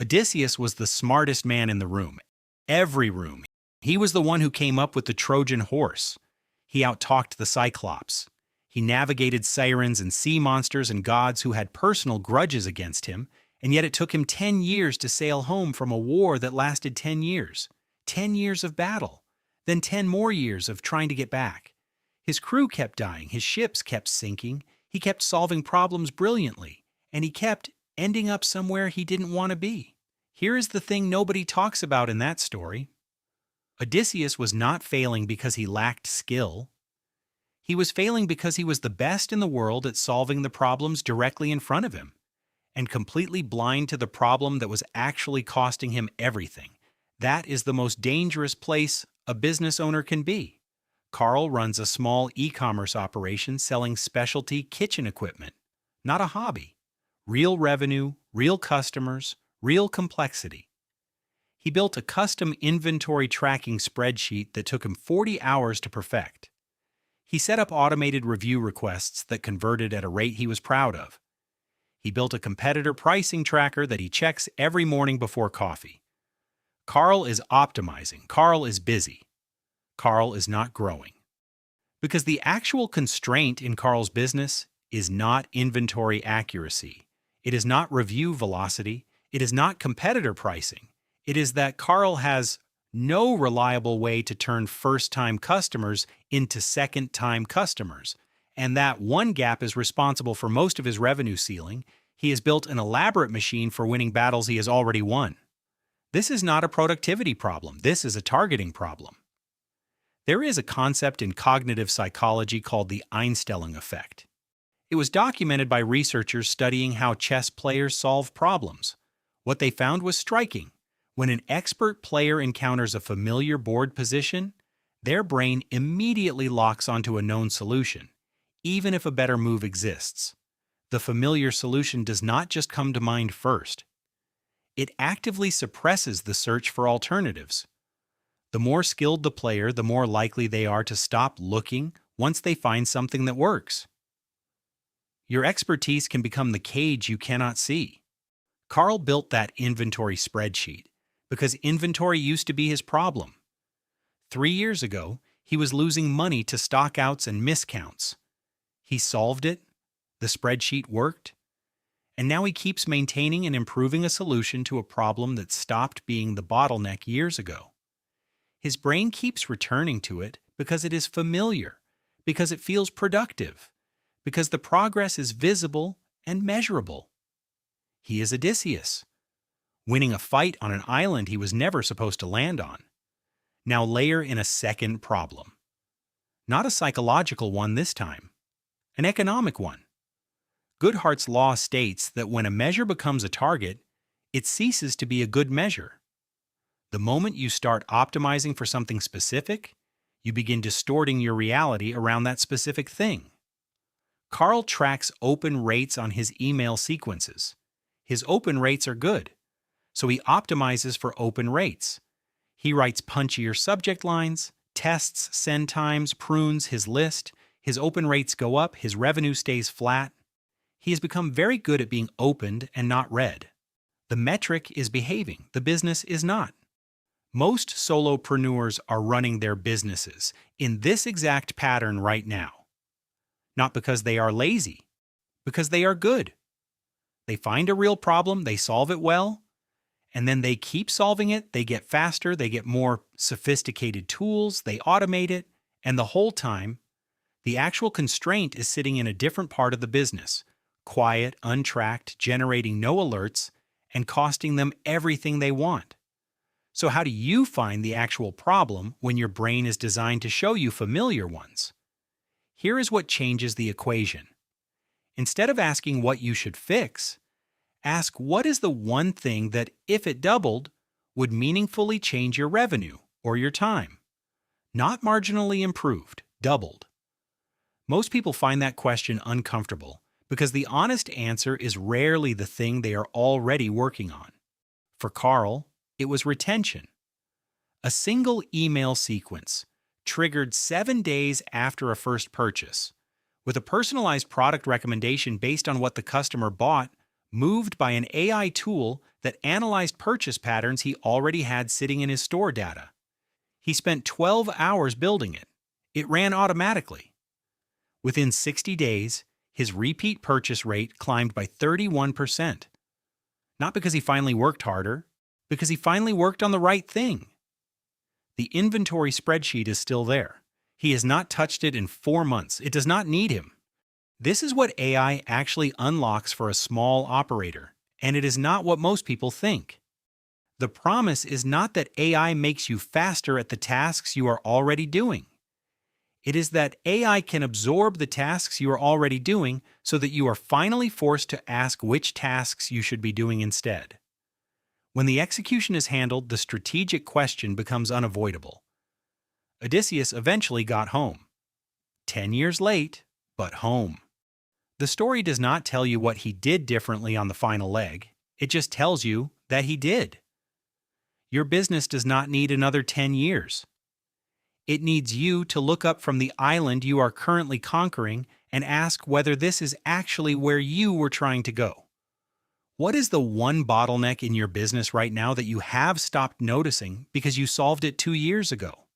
Odysseus was the smartest man in the room. Every room. He was the one who came up with the Trojan horse. He outtalked the Cyclops. He navigated sirens and sea monsters and gods who had personal grudges against him, and yet it took him 10 years to sail home from a war that lasted 10 years. 10 years of battle, then 10 more years of trying to get back. His crew kept dying, his ships kept sinking, he kept solving problems brilliantly, and he kept ending up somewhere he didn't want to be. Here is the thing nobody talks about in that story. Odysseus was not failing because he lacked skill. He was failing because he was the best in the world at solving the problems directly in front of him, and completely blind to the problem that was actually costing him everything. That is the most dangerous place a business owner can be. Carl runs a small e-commerce operation selling specialty kitchen equipment, not a hobby. Real revenue, real customers, real complexity. He built a custom inventory tracking spreadsheet that took him 40 hours to perfect. He set up automated review requests that converted at a rate he was proud of. He built a competitor pricing tracker that he checks every morning before coffee. Carl is optimizing. Carl is busy. Carl is not growing. Because the actual constraint in Carl's business is not inventory accuracy. It is not review velocity. It is not competitor pricing. It is that Carl has no reliable way to turn first-time customers into second-time customers, and that one gap is responsible for most of his revenue ceiling. He has built an elaborate machine for winning battles he has already won. This is not a productivity problem. This is a targeting problem. There is a concept in cognitive psychology called the Einstellung Effect. It was documented by researchers studying how chess players solve problems. What they found was striking. When an expert player encounters a familiar board position, their brain immediately locks onto a known solution, even if a better move exists. The familiar solution does not just come to mind first. It actively suppresses the search for alternatives. The more skilled the player, the more likely they are to stop looking once they find something that works. Your expertise can become the cage you cannot see. Carl built that inventory spreadsheet because inventory used to be his problem. 3 years ago, he was losing money to stockouts and miscounts. He solved it, the spreadsheet worked, and now he keeps maintaining and improving a solution to a problem that stopped being the bottleneck years ago. His brain keeps returning to it because it is familiar, because it feels productive, because the progress is visible and measurable. He is Odysseus, winning a fight on an island he was never supposed to land on. Now layer in a second problem. Not a psychological one this time, an economic one. Goodhart's law states that when a measure becomes a target, it ceases to be a good measure. The moment you start optimizing for something specific, you begin distorting your reality around that specific thing. Carl tracks open rates on his email sequences. His open rates are good, so he optimizes for open rates. He writes punchier subject lines, tests send times, prunes his list. His open rates go up, his revenue stays flat. He has become very good at being opened and not read. The metric is behaving, the business is not. Most solopreneurs are running their businesses in this exact pattern right now. Not because they are lazy, because they are good. They find a real problem, they solve it well, and then they keep solving it, they get faster, they get more sophisticated tools, they automate it, and the whole time, the actual constraint is sitting in a different part of the business, quiet, untracked, generating no alerts, and costing them everything they want. So how do you find the actual problem when your brain is designed to show you familiar ones? Here is what changes the equation. Instead of asking what you should fix, ask what is the one thing that, if it doubled, would meaningfully change your revenue or your time. Not marginally improved, doubled. Most people find that question uncomfortable because the honest answer is rarely the thing they are already working on. For Carl, it was retention. A single email sequence, triggered 7 days after a first purchase, with a personalized product recommendation based on what the customer bought moved by an AI tool that analyzed purchase patterns he already had sitting in his store data. He spent 12 hours building it. It ran automatically. Within 60 days, his repeat purchase rate climbed by 31%. Not because he finally worked harder, because he finally worked on the right thing. The inventory spreadsheet is still there. He has not touched it in 4 months. It does not need him. This is what AI actually unlocks for a small operator, and it is not what most people think. The promise is not that AI makes you faster at the tasks you are already doing. It is that AI can absorb the tasks you are already doing so that you are finally forced to ask which tasks you should be doing instead. When the execution is handled, the strategic question becomes unavoidable. Odysseus eventually got home. 10 years late, but home. The story does not tell you what he did differently on the final leg. It just tells you that he did. Your business does not need another 10 years. It needs you to look up from the island you are currently conquering and ask whether this is actually where you were trying to go. What is the one bottleneck in your business right now that you have stopped noticing because you solved it 2 years ago?